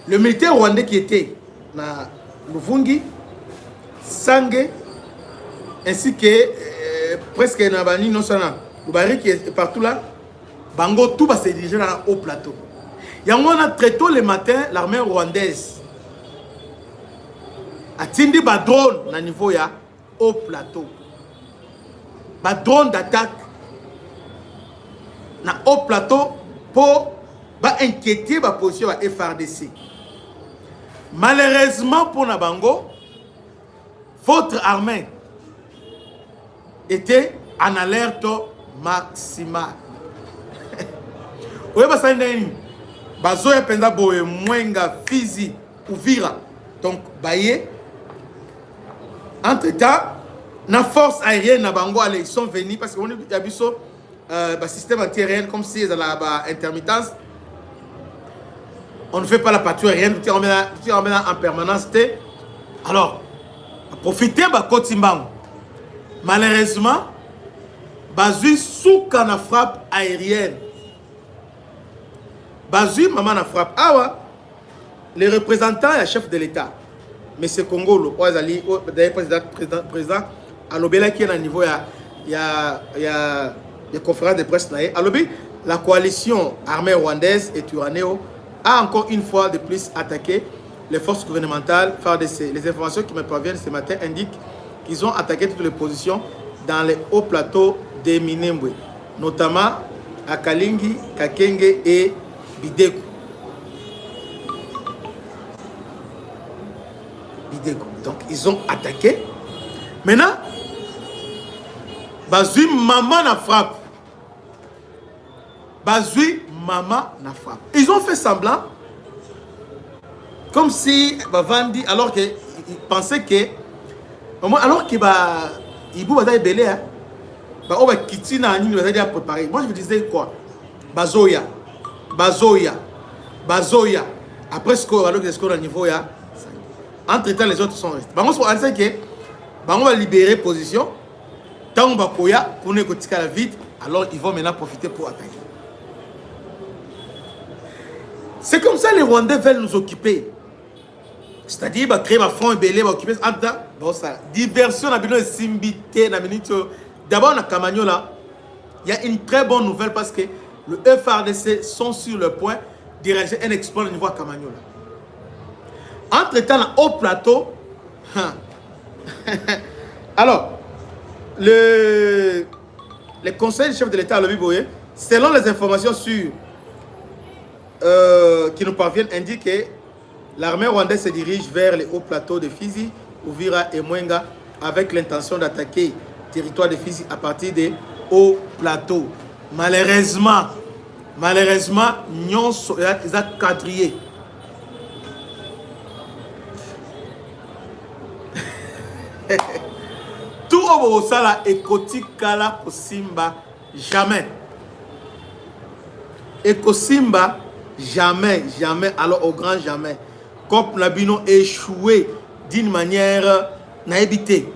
Le militaire rwandais qui était na Luvungi, Sangue, ainsi que presque Nabani, non seulement Lubari qui est partout là, Bango, tout va se diriger dans le haut plateau. Il y a très tôt le matin, l'armée rwandaise a tindi ba drone na niveau ya haut plateau. Ba drone d'attaque na haut plateau pour ba inquiéter ba position à FRDC. Malheureusement pour Nabango, votre armée était en alerte maximale. Vous voyez, ça bazoya penda boye mwenga Fizi Uvira. Donc baye entre temps na force aérienne na bango ils sont venus parce qu'on a vu ça système anti-aérien comme si ils avaient intermittence. On ne fait pas la patrouille aérienne, tu emmènes en permanence. Alors, profitez de Kotimbang. Malheureusement, Bazui souka na frappe aérienne. Bazui maman na frappe. Ah ouais, les représentants et le chef de l'État, M. Kongolo, d'ailleurs président, à l'obéla qui est à niveau, il y a des conférences de presse. À l'obé, la coalition armée rwandaise et turanéo a encore une fois de plus attaqué les forces gouvernementales. Les informations qui me parviennent ce matin indiquent qu'ils ont attaqué toutes les positions dans les hauts plateaux de Minembwe, notamment à Kalingi, Kakenge et Bideko. Donc ils ont attaqué. Maintenant, Bazui maman na frappe. Bazui maman na frappe. Ils ont fait semblant comme si Bavandi, alors qu'ils pensaient que alors que il va belé hein. On va quitter na ni va préparer. Moi je me disais quoi? Bazoya. Après ce qu'on a niveau ya. Entre temps les autres sont restés. On sait que on va libérer position. Tant on va koya pour ne kotika la vite, alors ils vont maintenant profiter pour attaquer. C'est comme ça les Rwandais veulent nous occuper. C'est-à-dire créer ma front belé, occuper bon ça diversion na bino simbité na minute. D'abord na Kamanyola, il y a une très bonne nouvelle parce que le FRDC sont sur le point de réaliser un exploit au niveau à Kamanyola. Entre-temps, au plateau, alors, le conseil du chef de l'État à Lobi-Boye, selon les informations qui nous parviennent, indique que l'armée rwandaise se dirige vers les hauts plateaux de Fizi, Uvira et Mwenga avec l'intention d'attaquer le territoire de Fizi à partir des hauts plateaux. Malheureusement, ils ont quadrillé. Tout au sala ekotikala kosimba jamais. Ekosimba jamais, alors au grand jamais. Comme Nabino échoué d'une manière naïbité.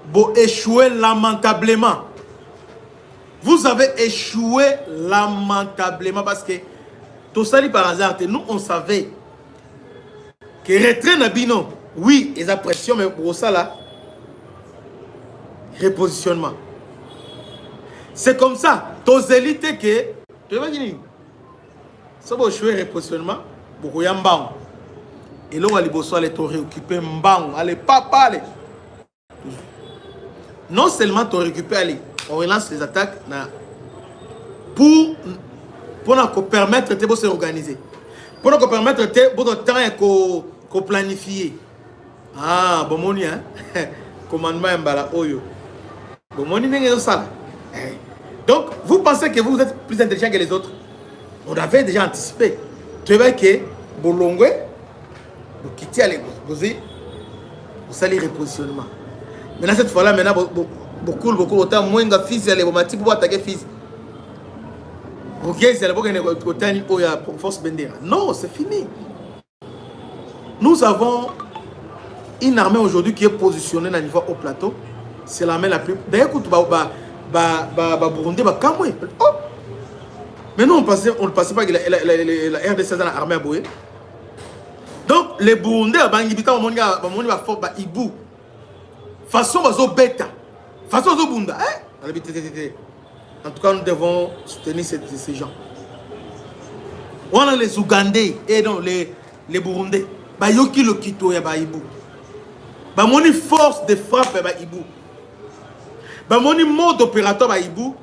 Bon échoué lamentablement. Vous avez échoué lamentablement parce que tout ça dit par hasard. Nous on savait que retrait Nabino, oui, ils ont pression mais pour ça là. Repositionnement. C'est comme ça. Tos élites que tu vas dire. Si vous jouez repositionnement, beaucoup yambang. Et là, on va aller te réoccuper mbang. Allez, papa, allez. Non seulement te récupérer, on relance les attaques pour nous permettre de s'organiser. Pour nous permettre de temps de planifier. Ah, bon, mon hein. Commandement mbala oyo. Donc, vous pensez que vous êtes plus intelligent que les autres? On avait déjà anticipé. Tu vois que Bolongwe, vous quittez vous allez repositionnement. Maintenant, cette fois-là, beaucoup autant moins de fils, les bombardiers pour attaquer fils. Ok, c'est la force Bendera. Non, c'est fini. Nous avons une armée aujourd'hui qui est positionnée à niveau au plateau. C'est l'armée la plus. D'ailleurs, écoute, Burundi, Kamwe. Oh! Mais nous, on ne passait pas que la RDC dans l'armée à Boé. Donc, les Burundais, ils fort Ibou. Façon, bêta. Façon, Bunda. En tout cas, nous devons soutenir ces gens. On a les Ougandais et non, les Burundais. Yoki le Kito et Ibou. Moni force de frappe et Ibou. Moni mode opérateur et Ibou.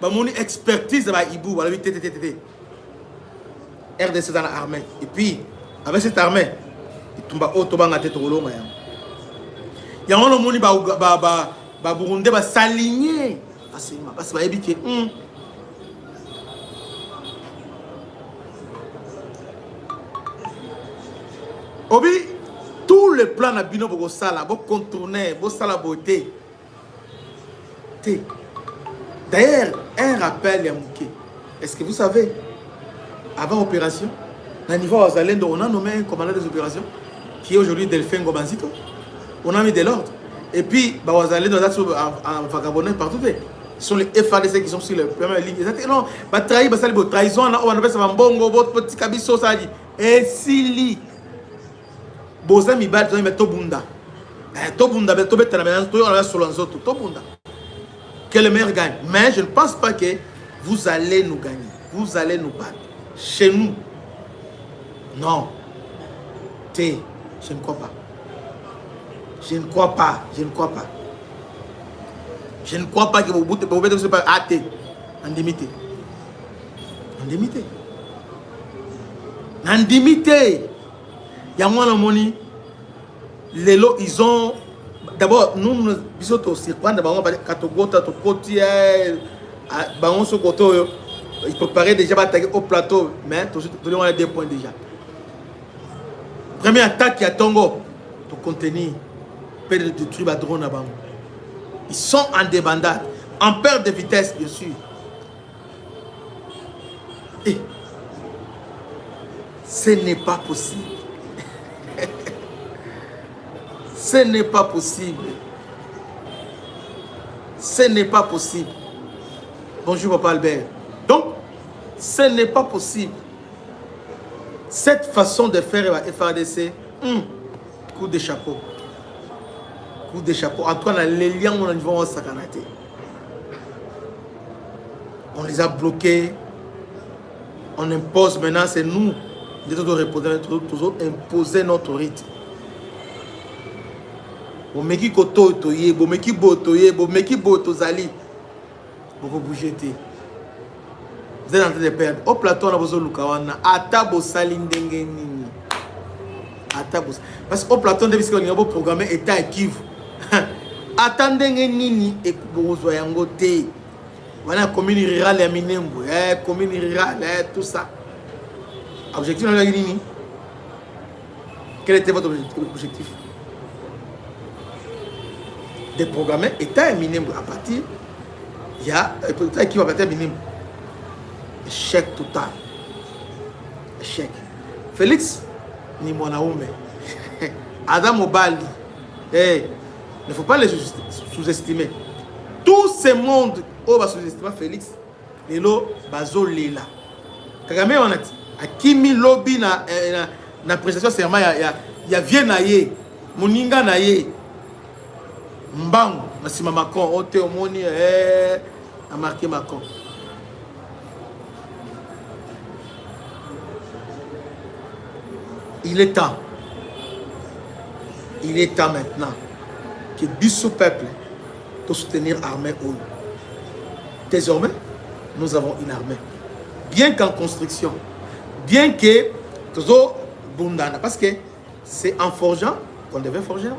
Moni expertise et Ibou. RDC dans l'armée. Et puis, avec cette armée, il tombe au toba na tête rolo maya. Il y a un moni ba Burundais ba s'aligner facilement parce que ba yebi ke Obi tout le plan na bino boko sala bo contourner bo sala beauté. D'ailleurs, un rappel ya Mouké. Est-ce que vous savez avant opération, à niveau Wazalendo, on a nommé un commandant des opérations qui est aujourd'hui Delphin Gobanzito. On a mis de l'ordre. Et puis, Wazalendo, en vagabondage partout. Ce sont les FADC qui sont sur la première ligne. Non, trahison, on appelle ça Mbongo, votre petit cabisso, ça dit. Et si Boza mi bat, on met Tobunda. Tobunda, Tobeta, on a Solanzoto, Tobunda. Que le meilleur gagne. Mais je ne pense pas que vous allez nous gagner. Vous allez nous battre. Chez nous, non. Je ne crois pas. Je ne crois pas. Je ne crois pas. Je ne crois pas que vous pouvez pas athée. Indemnité. Indemnité. Indemnité. Il y a moins de money. Les lots, ils ont. D'abord, nous sommes aussi. Quand on va parler de il préparait déjà attaquer au plateau, mais tout le monde a 2 points déjà. Première attaque, il y a Tongo pour contenir, peut détruire la drone à Bamou. Ils sont en débandade, en perte de vitesse, bien sûr. Et ce n'est pas possible. Ce n'est pas possible. Ce n'est pas possible. Bonjour, Papa Albert. Donc, ce n'est pas possible. Cette façon de faire la FADC, coup de chapeau. Coup de chapeau. En tout cas, les liens, on va s'accanater. On les a bloqués. On impose maintenant, c'est nous qui devons imposer notre rythme. Bomeki koto toye, bomeki botoye, bomeki botozali. Beaucoup bouger. Vous êtes en train de perdre. Au plateau, on a besoin de Lukawana. Atabo salindengeni. Atabo. Parce qu'au plateau, on a besoin de programmer état équive. Attendez, et vous yango te. Voilà, commune rurale à Minembo. Commune rurale, tout ça. Objectif, on a dit. Quel était votre objectif? Déprogrammer état Minembo à partir. Il y a un état qui va partir à Minembo. Échec total. Échec. Félix ni Monaoume. Adam Obali. Il ne faut pas les sous-estimer. Tout ce monde où va sous-estimer Félix, et là, Bazo Lila. Kagame on a dit, Akimi Lobby na prestation serment il y a Viennaye, Moninga naye, Mbang, Massima Macron, Ote Omoni, a marqué Macron. Il est temps maintenant que Bissou peuple de soutenir l'armée. Désormais, nous avons une armée. Bien qu'en construction, bien que toujours Bundana, parce que c'est en forgeant qu'on devait forger.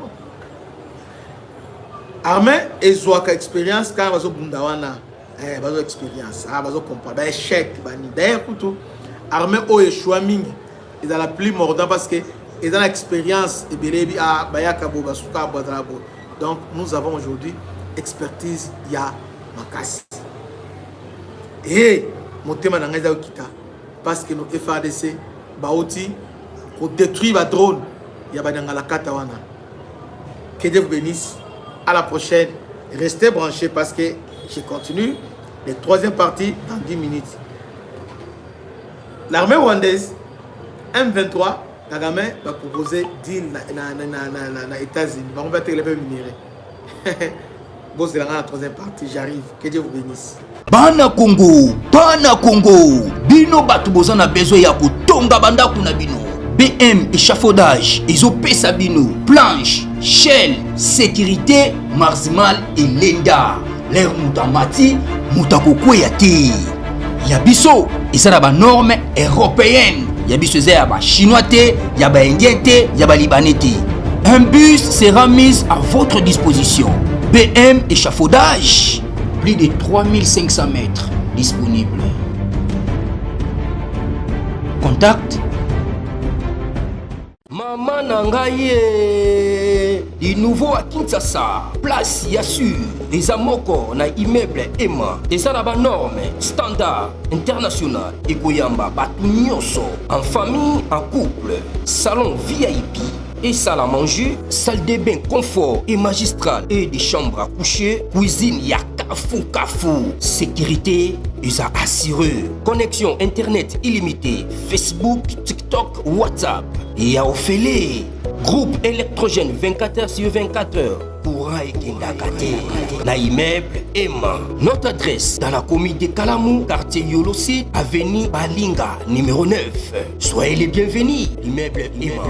Armée et Zouaka expérience quand on a Bundawana, on a expérience, on a comprendre, échec, d'ailleurs tout. Armée au échoué mingi. Et dans la plus mordant parce que et dans l'expérience donc nous avons aujourd'hui expertise ya makasi et motema na ngaza okita parce que nos FADC baoti pour détruire la drone ya bananga la kata wana. Que Dieu vous bénisse, à la prochaine, restez branchés parce que je continue les 3e parties dans 10 minutes. L'armée rwandaise M23 Kagame va proposer deal na États-Unis. On va te le faire minéré. Bon, c'est la troisième partie. J'arrive. Que Dieu vous bénisse. Bana Congo, bino batu bozana besoin ya kotonga banda kuna bino. BM échafaudage, ezopesa bino, planche, shell, sécurité, marzimal et lenda. L'air mutamati, mutakoko ya te. Yabiso, eza na ba norme européenne. Yabiso eza ya ba chinois te, ya ba indien te, ya ba libanais te. Un bus sera mis à votre disposition. BM échafaudage. Plus de 3500 mètres disponibles. Contact Maman Nangaye, du nouveau à Kinshasa, place Yassur, des amoko na immeuble Emma, des arabes normes, standard, international, et Goyamba, Batunyoso, en famille, en couple, salon VIP. Et salle à manger, salle de bain confort et magistral et des chambres à coucher, cuisine ya kafou, sécurité isa assuré, connexion internet illimité, Facebook, TikTok, WhatsApp et à Ophélie, groupe électrogène 24h/24h. Courant et Kindakate, na immeuble Emma. Notre adresse dans la commune de Kalamou, quartier Yolosi, avenue Balinga, numéro 9. Soyez les bienvenus, immeuble Emma.